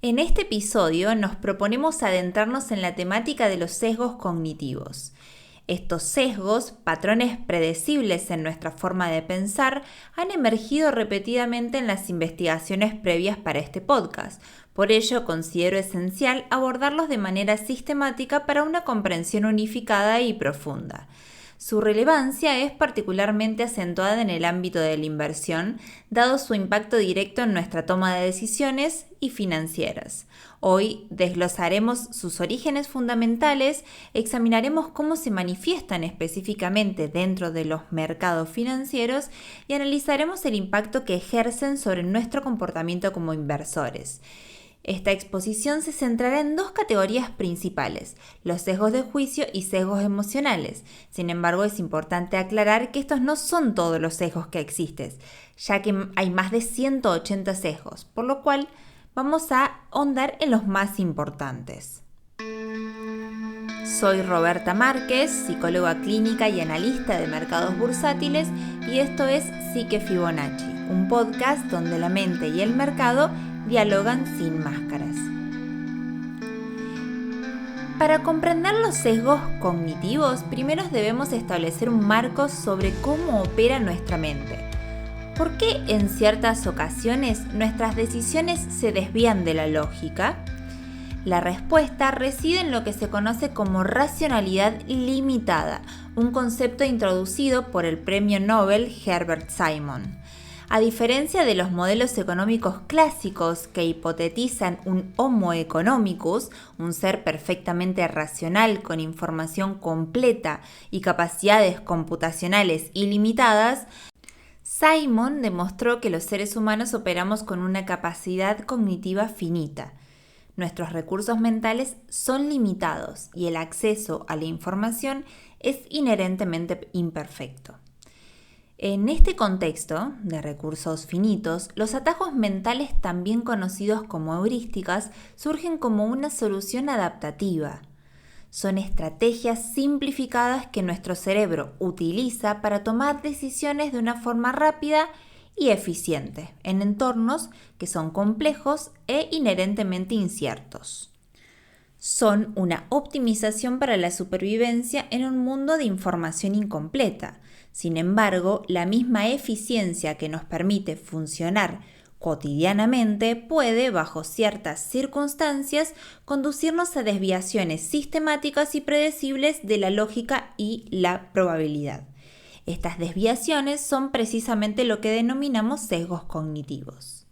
En este episodio nos proponemos adentrarnos en la temática de los sesgos cognitivos. Estos sesgos, patrones predecibles en nuestra forma de pensar, han emergido repetidamente en las investigaciones previas para este podcast. Por ello, considero esencial abordarlos de manera sistemática para una comprensión unificada y profunda. Su relevancia es particularmente acentuada en el ámbito de la inversión, dado su impacto directo en nuestra toma de decisiones y financieras. Hoy desglosaremos sus orígenes fundamentales, examinaremos cómo se manifiestan específicamente dentro de los mercados financieros y analizaremos el impacto que ejercen sobre nuestro comportamiento como inversores. Esta exposición se centrará en dos categorías principales, los sesgos de juicio y sesgos emocionales. Sin embargo, es importante aclarar que estos no son todos los sesgos que existen, ya que hay más de 180 sesgos, por lo cual vamos a ahondar en los más importantes. Soy Roberta Márquez, psicóloga clínica y analista de mercados bursátiles, y esto es Psique Fibonacci, un podcast donde la mente y el mercado dialogan sin máscaras. Para comprender los sesgos cognitivos, primero debemos establecer un marco sobre cómo opera nuestra mente. ¿Por qué en ciertas ocasiones nuestras decisiones se desvían de la lógica? La respuesta reside en lo que se conoce como racionalidad limitada, un concepto introducido por el premio Nobel Herbert Simon. A diferencia de los modelos económicos clásicos que hipotetizan un Homo economicus, un ser perfectamente racional con información completa y capacidades computacionales ilimitadas, Simon demostró que los seres humanos operamos con una capacidad cognitiva finita. Nuestros recursos mentales son limitados y el acceso a la información es inherentemente imperfecto. En este contexto de recursos finitos, los atajos mentales, también conocidos como heurísticas, surgen como una solución adaptativa. Son estrategias simplificadas que nuestro cerebro utiliza para tomar decisiones de una forma rápida y eficiente en entornos que son complejos e inherentemente inciertos. Son una optimización para la supervivencia en un mundo de información incompleta. Sin embargo, la misma eficiencia que nos permite funcionar cotidianamente puede, bajo ciertas circunstancias, conducirnos a desviaciones sistemáticas y predecibles de la lógica y la probabilidad. Estas desviaciones son precisamente lo que denominamos sesgos cognitivos.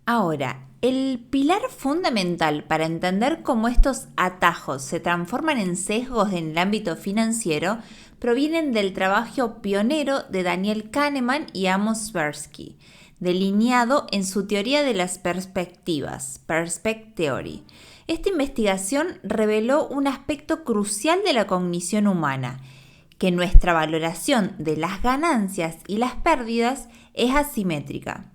Ahora, el pilar fundamental para entender cómo estos atajos se transforman en sesgos en el ámbito financiero provienen del trabajo pionero de Daniel Kahneman y Amos Tversky, delineado en su teoría de las perspectivas, Perspective Theory. Esta investigación reveló un aspecto crucial de la cognición humana, que nuestra valoración de las ganancias y las pérdidas es asimétrica.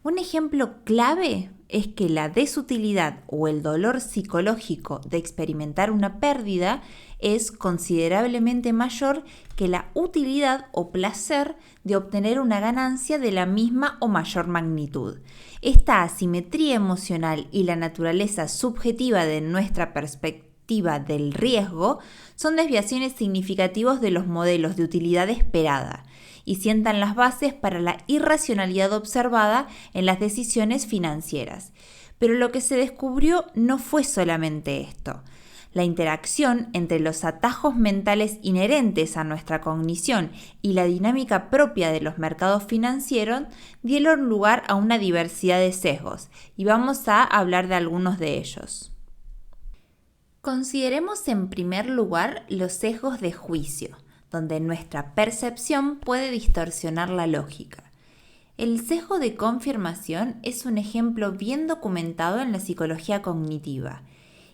Un ejemplo clave es que la desutilidad o el dolor psicológico de experimentar una pérdida es considerablemente mayor que la utilidad o placer de obtener una ganancia de la misma o mayor magnitud. Esta asimetría emocional y la naturaleza subjetiva de nuestra perspectiva del riesgo son desviaciones significativas de los modelos de utilidad esperada y sientan las bases para la irracionalidad observada en las decisiones financieras. Pero lo que se descubrió no fue solamente esto. La interacción entre los atajos mentales inherentes a nuestra cognición y la dinámica propia de los mercados financieros dieron lugar a una diversidad de sesgos, y vamos a hablar de algunos de ellos. Consideremos en primer lugar los sesgos de juicio, donde nuestra percepción puede distorsionar la lógica. El sesgo de confirmación es un ejemplo bien documentado en la psicología cognitiva.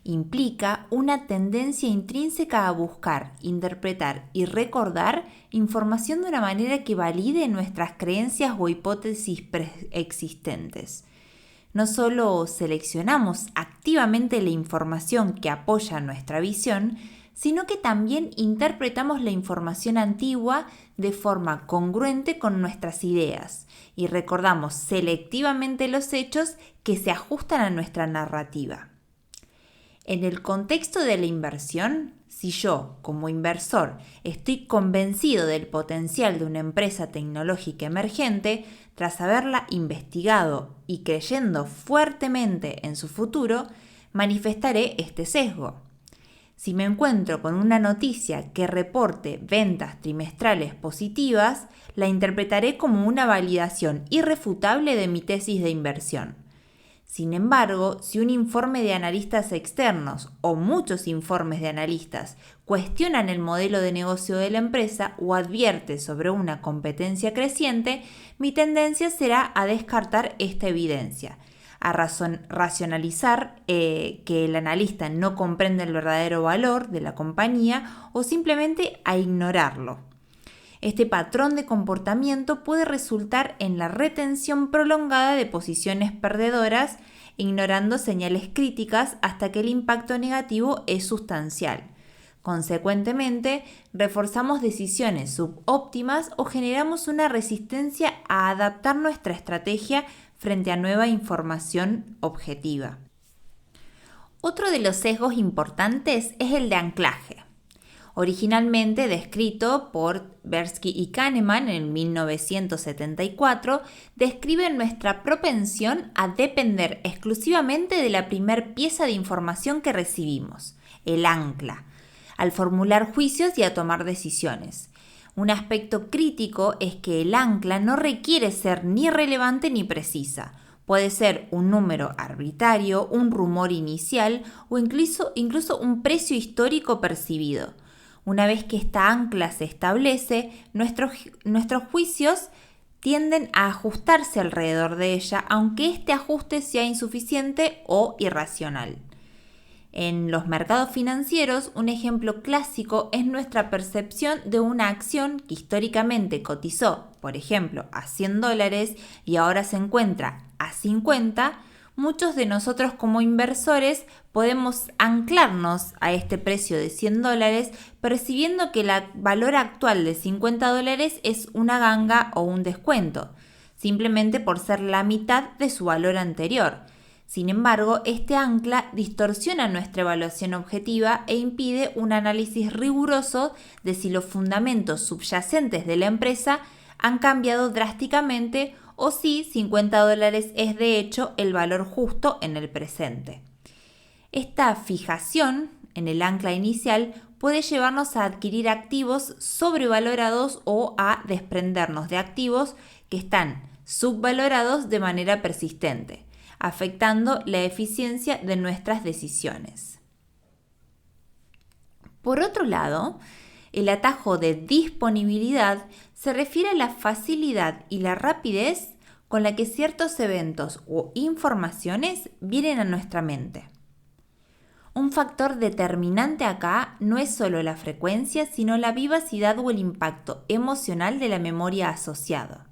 Implica una tendencia intrínseca a buscar, interpretar y recordar información de una manera que valide nuestras creencias o hipótesis preexistentes. No solo seleccionamos activamente la información que apoya nuestra visión, sino que también interpretamos la información antigua de forma congruente con nuestras ideas y recordamos selectivamente los hechos que se ajustan a nuestra narrativa. En el contexto de la inversión, si yo, como inversor, estoy convencido del potencial de una empresa tecnológica emergente, tras haberla investigado y creyendo fuertemente en su futuro, manifestaré este sesgo. Si me encuentro con una noticia que reporte ventas trimestrales positivas, la interpretaré como una validación irrefutable de mi tesis de inversión. Sin embargo, si un informe de analistas externos o muchos informes de analistas cuestionan el modelo de negocio de la empresa o advierte sobre una competencia creciente, mi tendencia será a descartar esta evidencia, a racionalizar que el analista no comprende el verdadero valor de la compañía o simplemente a ignorarlo. Este patrón de comportamiento puede resultar en la retención prolongada de posiciones perdedoras, ignorando señales críticas hasta que el impacto negativo es sustancial. Consecuentemente, reforzamos decisiones subóptimas o generamos una resistencia a adaptar nuestra estrategia frente a nueva información objetiva. Otro de los sesgos importantes es el de anclaje. Originalmente descrito por Tversky y Kahneman en 1974, describe nuestra propensión a depender exclusivamente de la primer pieza de información que recibimos, el ancla, al formular juicios y a tomar decisiones. Un aspecto crítico es que el ancla no requiere ser ni relevante ni precisa. Puede ser un número arbitrario, un rumor inicial o incluso un precio histórico percibido. Una vez que esta ancla se establece, nuestros juicios tienden a ajustarse alrededor de ella, aunque este ajuste sea insuficiente o irracional. En los mercados financieros, un ejemplo clásico es nuestra percepción de una acción que históricamente cotizó, por ejemplo, a $100 y ahora se encuentra a 50. Muchos de nosotros como inversores podemos anclarnos a este precio de $100 percibiendo que el valor actual de $50 es una ganga o un descuento, simplemente por ser la mitad de su valor anterior. Sin embargo, este ancla distorsiona nuestra evaluación objetiva e impide un análisis riguroso de si los fundamentos subyacentes de la empresa han cambiado drásticamente o si $50 es de hecho el valor justo en el presente. Esta fijación en el ancla inicial puede llevarnos a adquirir activos sobrevalorados o a desprendernos de activos que están subvalorados de manera persistente, afectando la eficiencia de nuestras decisiones. Por otro lado, el atajo de disponibilidad se refiere a la facilidad y la rapidez con la que ciertos eventos o informaciones vienen a nuestra mente. Un factor determinante acá no es solo la frecuencia, sino la vivacidad o el impacto emocional de la memoria asociada.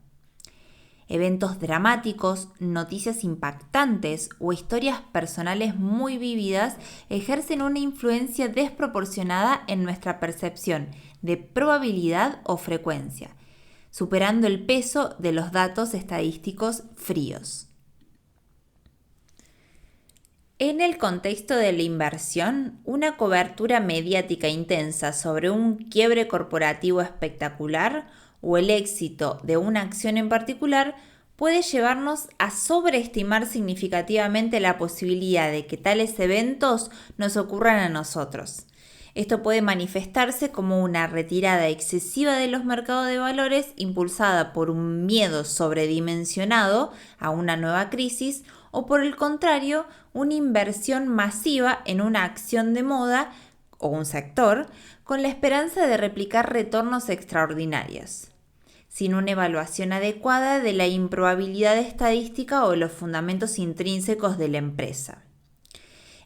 Eventos dramáticos, noticias impactantes o historias personales muy vividas ejercen una influencia desproporcionada en nuestra percepción de probabilidad o frecuencia, superando el peso de los datos estadísticos fríos. En el contexto de la inversión, una cobertura mediática intensa sobre un quiebre corporativo espectacular o el éxito de una acción en particular puede llevarnos a sobreestimar significativamente la posibilidad de que tales eventos nos ocurran a nosotros. Esto puede manifestarse como una retirada excesiva de los mercados de valores impulsada por un miedo sobredimensionado a una nueva crisis o por el contrario, una inversión masiva en una acción de moda o un sector con la esperanza de replicar retornos extraordinarios, sin una evaluación adecuada de la improbabilidad estadística o los fundamentos intrínsecos de la empresa.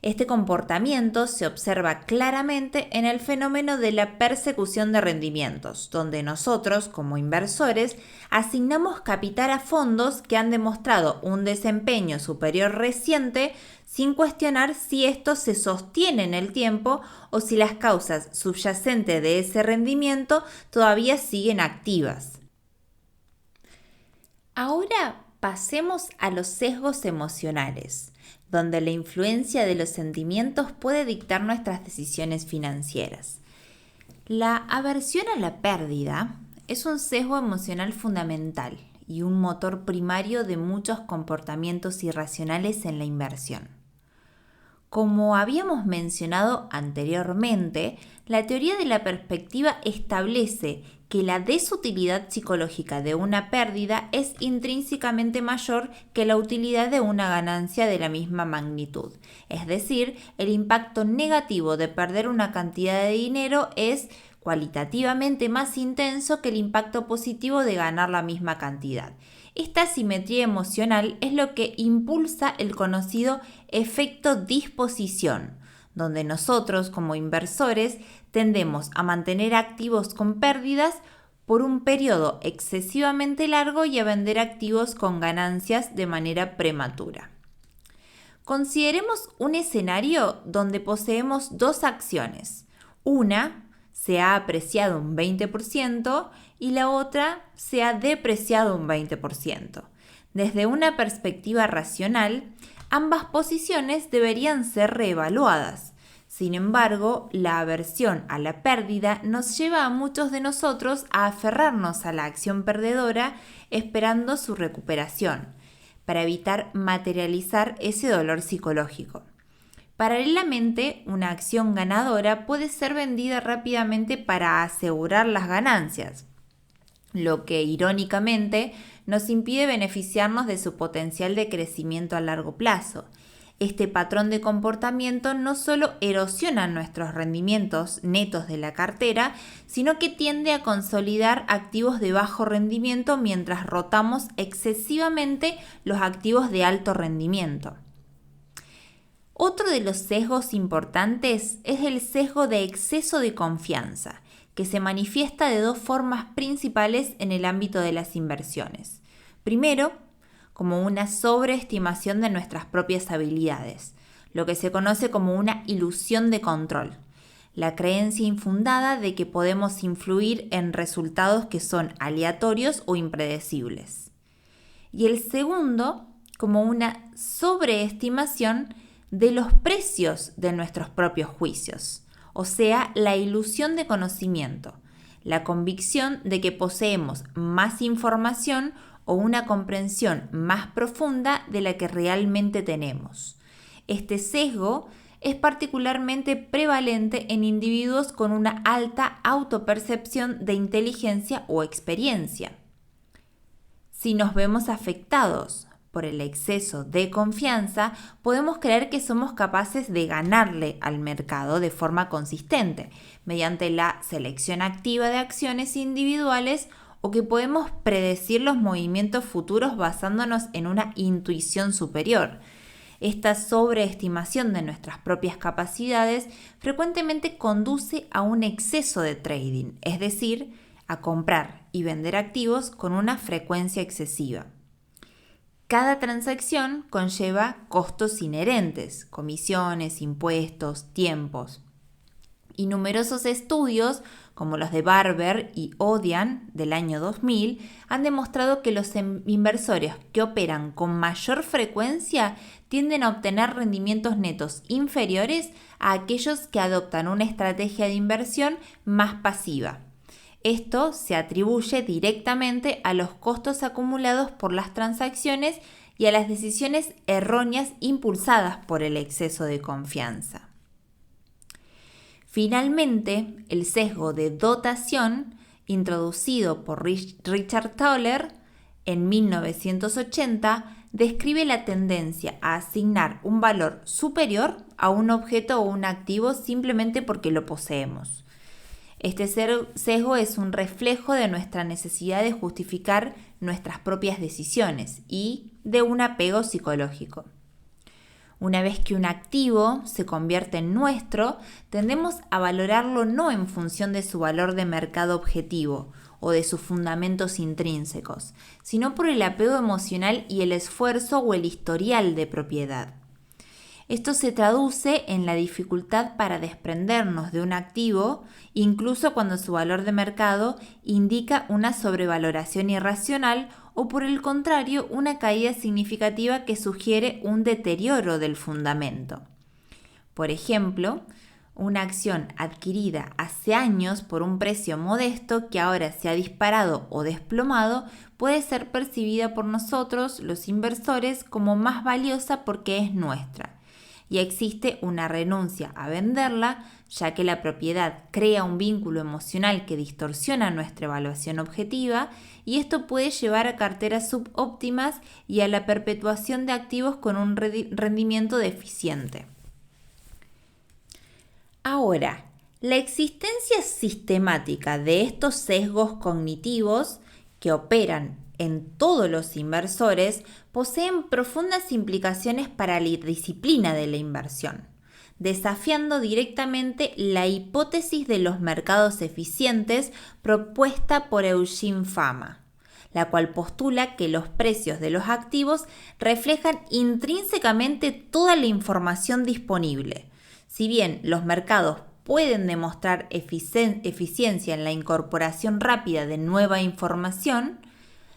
Este comportamiento se observa claramente en el fenómeno de la persecución de rendimientos, donde nosotros, como inversores, asignamos capital a fondos que han demostrado un desempeño superior reciente sin cuestionar si esto se sostiene en el tiempo o si las causas subyacentes de ese rendimiento todavía siguen activas. Ahora pasemos a los sesgos emocionales, donde la influencia de los sentimientos puede dictar nuestras decisiones financieras. La aversión a la pérdida es un sesgo emocional fundamental y un motor primario de muchos comportamientos irracionales en la inversión. Como habíamos mencionado anteriormente, la teoría de la perspectiva establece que la desutilidad psicológica de una pérdida es intrínsecamente mayor que la utilidad de una ganancia de la misma magnitud. Es decir, el impacto negativo de perder una cantidad de dinero es cualitativamente más intenso que el impacto positivo de ganar la misma cantidad. Esta simetría emocional es lo que impulsa el conocido efecto disposición, donde nosotros como inversores tendemos a mantener activos con pérdidas por un periodo excesivamente largo y a vender activos con ganancias de manera prematura. Consideremos un escenario donde poseemos dos acciones. Una se ha apreciado un 20% y la otra se ha depreciado un 20%. Desde una perspectiva racional, ambas posiciones deberían ser reevaluadas. Sin embargo, la aversión a la pérdida nos lleva a muchos de nosotros a aferrarnos a la acción perdedora esperando su recuperación, para evitar materializar ese dolor psicológico. Paralelamente, una acción ganadora puede ser vendida rápidamente para asegurar las ganancias, lo que irónicamente nos impide beneficiarnos de su potencial de crecimiento a largo plazo. Este patrón de comportamiento no solo erosiona nuestros rendimientos netos de la cartera, sino que tiende a consolidar activos de bajo rendimiento mientras rotamos excesivamente los activos de alto rendimiento. Otro de los sesgos importantes es el sesgo de exceso de confianza, que se manifiesta de dos formas principales en el ámbito de las inversiones. Primero, como una sobreestimación de nuestras propias habilidades, lo que se conoce como una ilusión de control, la creencia infundada de que podemos influir en resultados que son aleatorios o impredecibles. Y el segundo, como una sobreestimación de los precios de nuestros propios juicios, o sea, la ilusión de conocimiento, la convicción de que poseemos más información o una comprensión más profunda de la que realmente tenemos. Este sesgo es particularmente prevalente en individuos con una alta autopercepción de inteligencia o experiencia. Si nos vemos afectados por el exceso de confianza, podemos creer que somos capaces de ganarle al mercado de forma consistente, mediante la selección activa de acciones individuales, o que podemos predecir los movimientos futuros basándonos en una intuición superior. Esta sobreestimación de nuestras propias capacidades frecuentemente conduce a un exceso de trading, es decir, a comprar y vender activos con una frecuencia excesiva. Cada transacción conlleva costos inherentes, comisiones, impuestos, tiempos. Y numerosos estudios, como los de Barber y Odian del año 2000, han demostrado que los inversores que operan con mayor frecuencia tienden a obtener rendimientos netos inferiores a aquellos que adoptan una estrategia de inversión más pasiva. Esto se atribuye directamente a los costos acumulados por las transacciones y a las decisiones erróneas impulsadas por el exceso de confianza. Finalmente, el sesgo de dotación, introducido por Richard Thaler en 1980, describe la tendencia a asignar un valor superior a un objeto o un activo simplemente porque lo poseemos. Este sesgo es un reflejo de nuestra necesidad de justificar nuestras propias decisiones y de un apego psicológico. Una vez que un activo se convierte en nuestro, tendemos a valorarlo no en función de su valor de mercado objetivo o de sus fundamentos intrínsecos, sino por el apego emocional y el esfuerzo o el historial de propiedad. Esto se traduce en la dificultad para desprendernos de un activo, incluso cuando su valor de mercado indica una sobrevaloración irracional o, por el contrario, una caída significativa que sugiere un deterioro del fundamento. Por ejemplo, una acción adquirida hace años por un precio modesto que ahora se ha disparado o desplomado puede ser percibida por nosotros, los inversores, como más valiosa porque es nuestra. Y existe una renuncia a venderla, ya que la propiedad crea un vínculo emocional que distorsiona nuestra evaluación objetiva, y esto puede llevar a carteras subóptimas y a la perpetuación de activos con un rendimiento deficiente. Ahora, la existencia sistemática de estos sesgos cognitivos que operan en todos los inversores poseen profundas implicaciones para la disciplina de la inversión, desafiando directamente la hipótesis de los mercados eficientes propuesta por Eugene Fama, la cual postula que los precios de los activos reflejan intrínsecamente toda la información disponible. Si bien los mercados pueden demostrar eficiencia en la incorporación rápida de nueva información,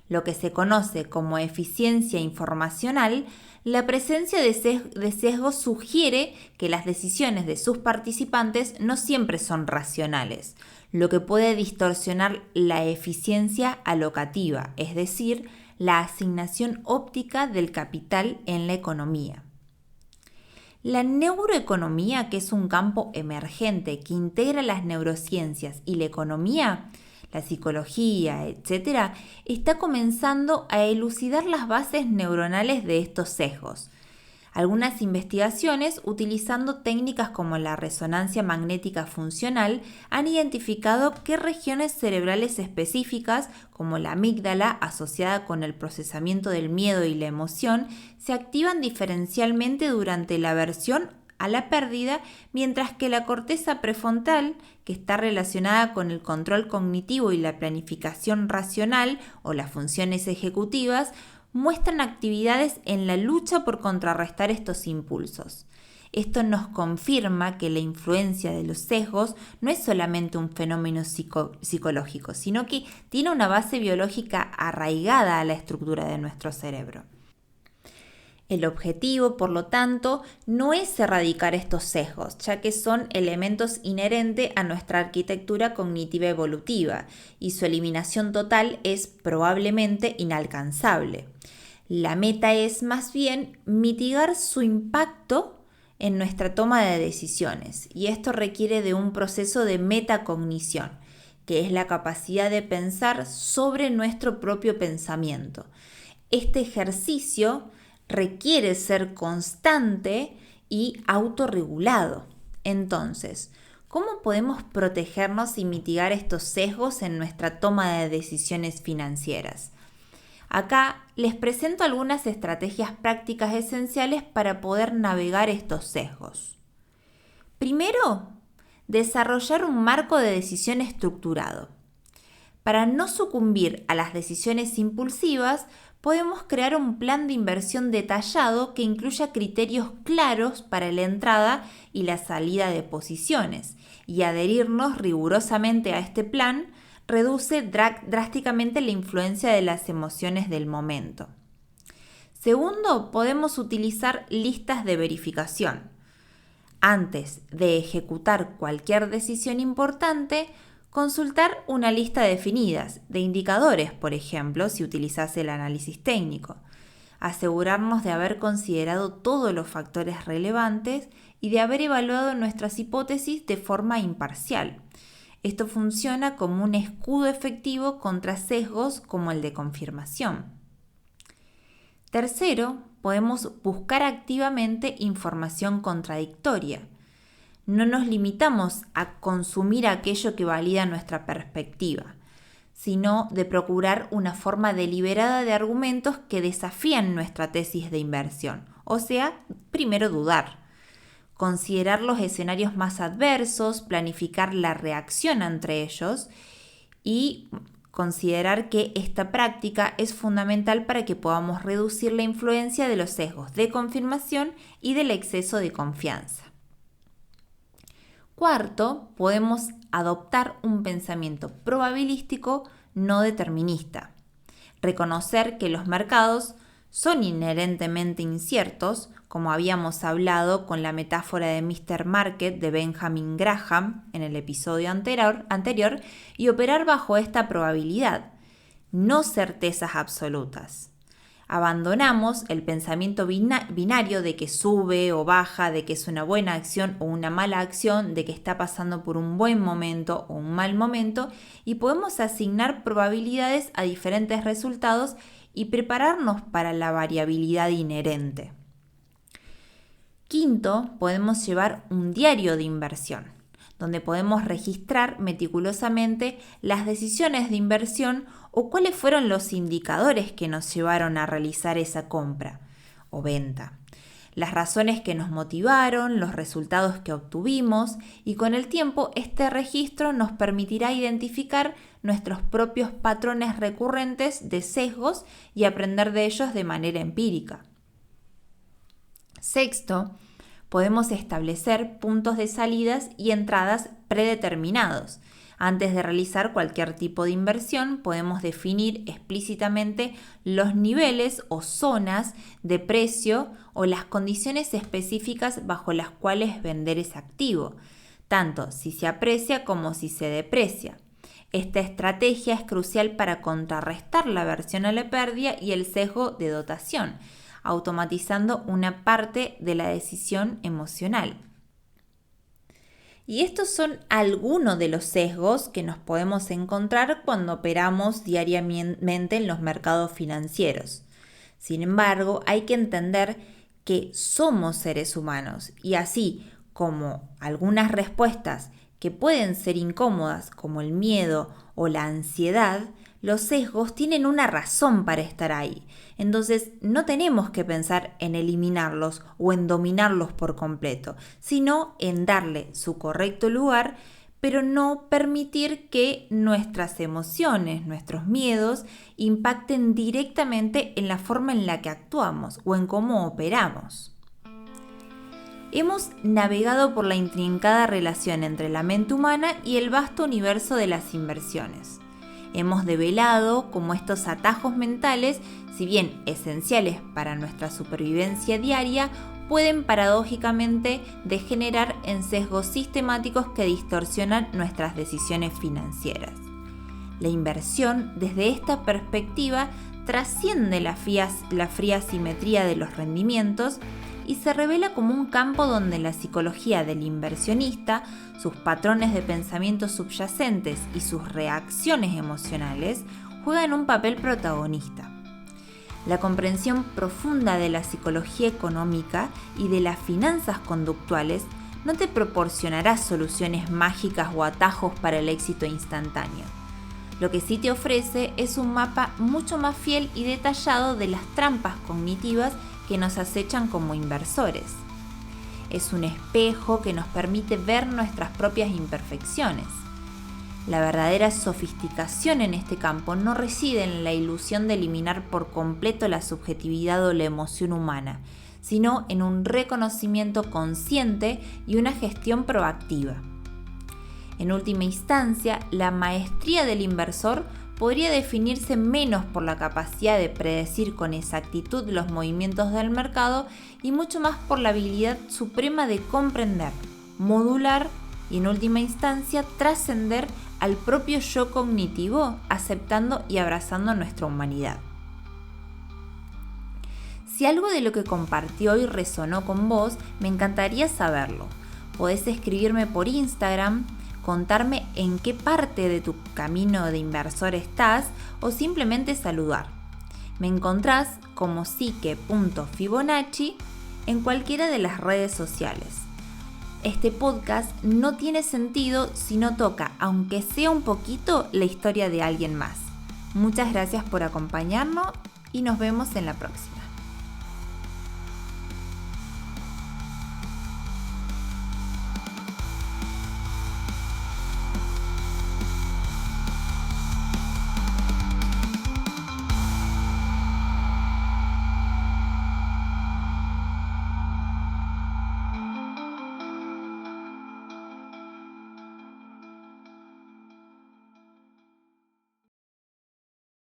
lo que se conoce como eficiencia informacional, la presencia de sesgos sugiere que las decisiones de sus participantes no siempre son racionales, lo que puede distorsionar la eficiencia alocativa, es decir, la asignación óptica del capital en la economía. La neuroeconomía, que es un campo emergente que integra las neurociencias y la economía, la psicología, etc., está comenzando a elucidar las bases neuronales de estos sesgos. Algunas investigaciones, utilizando técnicas como la resonancia magnética funcional, han identificado qué regiones cerebrales específicas, como la amígdala, asociada con el procesamiento del miedo y la emoción, se activan diferencialmente durante la aversión a la pérdida, mientras que la corteza prefrontal, que está relacionada con el control cognitivo y la planificación racional o las funciones ejecutivas, muestran actividades en la lucha por contrarrestar estos impulsos. Esto nos confirma que la influencia de los sesgos no es solamente un fenómeno psicológico, sino que tiene una base biológica arraigada a la estructura de nuestro cerebro. El objetivo, por lo tanto, no es erradicar estos sesgos, ya que son elementos inherentes a nuestra arquitectura cognitiva evolutiva y su eliminación total es probablemente inalcanzable. La meta es más bien mitigar su impacto en nuestra toma de decisiones, y esto requiere de un proceso de metacognición, que es la capacidad de pensar sobre nuestro propio pensamiento. Este ejercicio requiere ser constante y autorregulado. Entonces, ¿cómo podemos protegernos y mitigar estos sesgos en nuestra toma de decisiones financieras? Acá les presento algunas estrategias prácticas esenciales para poder navegar estos sesgos. Primero, desarrollar un marco de decisión estructurado. Para no sucumbir a las decisiones impulsivas, podemos crear un plan de inversión detallado que incluya criterios claros para la entrada y la salida de posiciones, y adherirnos rigurosamente a este plan reduce drásticamente la influencia de las emociones del momento. Segundo, podemos utilizar listas de verificación. Antes de ejecutar cualquier decisión importante, consultar una lista definida de indicadores, por ejemplo, si utilizas el análisis técnico. Asegurarnos de haber considerado todos los factores relevantes y de haber evaluado nuestras hipótesis de forma imparcial. Esto funciona como un escudo efectivo contra sesgos como el de confirmación. Tercero, podemos buscar activamente información contradictoria. No nos limitamos a consumir aquello que valida nuestra perspectiva, sino de procurar una forma deliberada de argumentos que desafían nuestra tesis de inversión O sea, primero dudar, considerar los escenarios más adversos, planificar la reacción entre ellos y considerar que esta práctica es fundamental para que podamos reducir la influencia de los sesgos de confirmación y del exceso de confianza. Cuarto, podemos adoptar un pensamiento probabilístico no determinista. Reconocer que los mercados son inherentemente inciertos, como habíamos hablado con la metáfora de Mr. Market de Benjamin Graham en el episodio anterior, y operar bajo esta probabilidad, no certezas absolutas. Abandonamos el pensamiento binario de que sube o baja, de que es una buena acción o una mala acción, de que está pasando por un buen momento o un mal momento, y podemos asignar probabilidades a diferentes resultados y prepararnos para la variabilidad inherente. Quinto, podemos llevar un diario de inversión, donde podemos registrar meticulosamente las decisiones de inversión o cuáles fueron los indicadores que nos llevaron a realizar esa compra o venta, las razones que nos motivaron, los resultados que obtuvimos, y con el tiempo este registro nos permitirá identificar nuestros propios patrones recurrentes de sesgos y aprender de ellos de manera empírica. Sexto, podemos establecer puntos de salidas y entradas predeterminados. Antes de realizar cualquier tipo de inversión, podemos definir explícitamente los niveles o zonas de precio o las condiciones específicas bajo las cuales vender ese activo, tanto si se aprecia como si se deprecia. Esta estrategia es crucial para contrarrestar la aversión a la pérdida y el sesgo de dotación, automatizando una parte de la decisión emocional. Y estos son algunos de los sesgos que nos podemos encontrar cuando operamos diariamente en los mercados financieros. Sin embargo, hay que entender que somos seres humanos y así como algunas respuestas que pueden ser incómodas, como el miedo o la ansiedad, los sesgos tienen una razón para estar ahí. Entonces, no tenemos que pensar en eliminarlos o en dominarlos por completo, sino en darle su correcto lugar, pero no permitir que nuestras emociones, nuestros miedos, impacten directamente en la forma en la que actuamos o en cómo operamos. Hemos navegado por la intrincada relación entre la mente humana y el vasto universo de las inversiones. Hemos develado cómo estos atajos mentales, si bien esenciales para nuestra supervivencia diaria, pueden paradójicamente degenerar en sesgos sistemáticos que distorsionan nuestras decisiones financieras. La inversión, desde esta perspectiva, trasciende la fría simetría de los rendimientos y se revela como un campo donde la psicología del inversionista, sus patrones de pensamiento subyacentes y sus reacciones emocionales juegan un papel protagonista. La comprensión profunda de la psicología económica y de las finanzas conductuales no te proporcionará soluciones mágicas o atajos para el éxito instantáneo. Lo que sí te ofrece es un mapa mucho más fiel y detallado de las trampas cognitivas que nos acechan como inversores. Es un espejo que nos permite ver nuestras propias imperfecciones. La verdadera sofisticación en este campo no reside en la ilusión de eliminar por completo la subjetividad o la emoción humana, sino en un reconocimiento consciente y una gestión proactiva. En última instancia, la maestría del inversor podría definirse menos por la capacidad de predecir con exactitud los movimientos del mercado y mucho más por la habilidad suprema de comprender, modular y en última instancia trascender al propio yo cognitivo, aceptando y abrazando nuestra humanidad. Si algo de lo que compartí hoy resonó con vos, me encantaría saberlo. Podés escribirme por Instagram, contarme en qué parte de tu camino de inversor estás o simplemente saludar. Me encontrás como psique.fibonacci en cualquiera de las redes sociales. Este podcast no tiene sentido si no toca, aunque sea un poquito, la historia de alguien más. Muchas gracias por acompañarnos y nos vemos en la próxima.